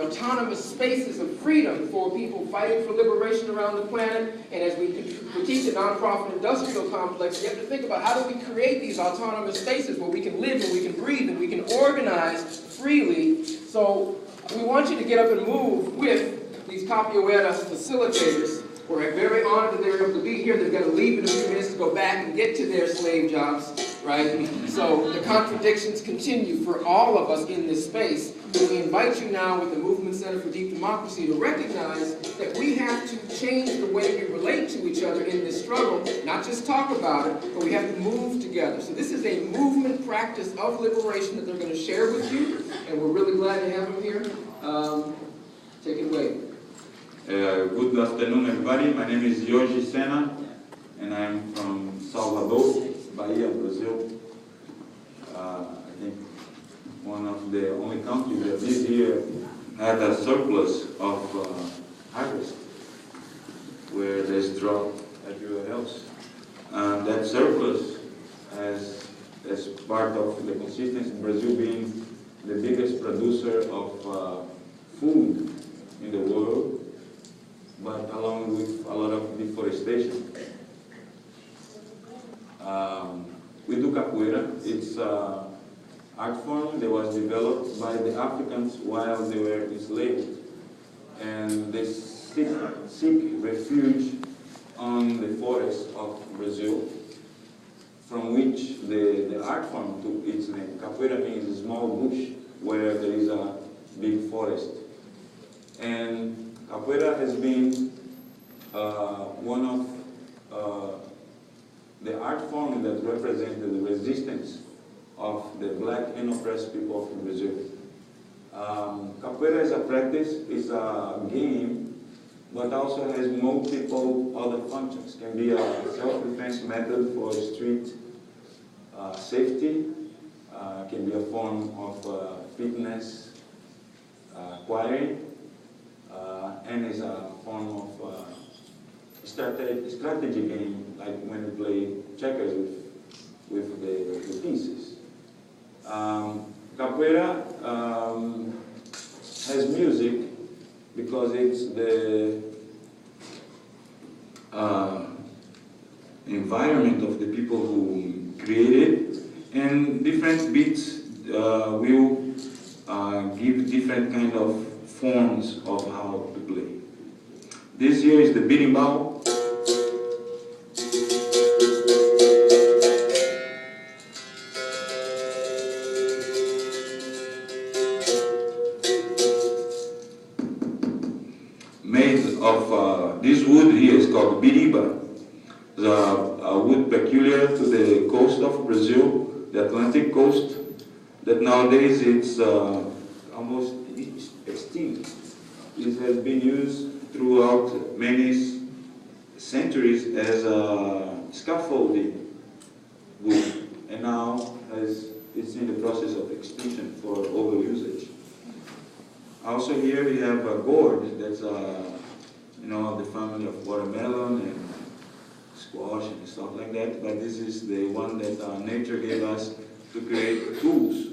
autonomous spaces of freedom for people fighting for liberation around the planet. And as we critique the nonprofit industrial complex, you have to think about how do we create these autonomous spaces where we can live and we can breathe and we can organize freely. So we want you to get up and move with these Capoeira facilitators. We're very honored that they're able to be here. They're going to leave in a few minutes to go back and get to their slave jobs, right? So the contradictions continue for all of us in this space. And we invite you now with the Movement Center for Deep Democracy to recognize that we have to change the way we relate to each other in this struggle, not just talk about it, but we have to move together. So this is a movement practice of liberation that they're going to share with you, and we're really glad to have them here. Take it away. Good afternoon, everybody. My name is Yoji Sena, and I'm from Salvador, Bahia, Brazil. I think one of the only countries that this year had a surplus of harvest, where there's drought everywhere else. And that surplus, as part of the consistency, Brazil being the biggest producer of food in the world, but along with a lot of deforestation. We do capoeira. It's an art form that was developed by the Africans while they were enslaved. And they seek refuge on the forests of Brazil, from which the art form took its name. Capoeira means a small bush where there is a big forest. And capoeira has been one of the art forms that represented the resistance of the black and oppressed people of Brazil. Capoeira as a practice is a game, but also has multiple other functions. Can be a self-defense method for street safety, can be a form of fitness acquiring, and is a form of strategy game, like when you play checkers with the pieces. Capoeira has music because it's the environment of the people who create it, and different beats will give different kind of forms of how to play. This year is the berimbau. Made of this wood here is called biriba. It's a wood peculiar to the coast of Brazil, the Atlantic coast, that nowadays it's almost extinct. It has been used throughout many centuries as a scaffolding wood, and now it's in the process of extinction for overusage. Also here we have a gourd that's the family of watermelon and squash and stuff like that, but this is the one that nature gave us to create tools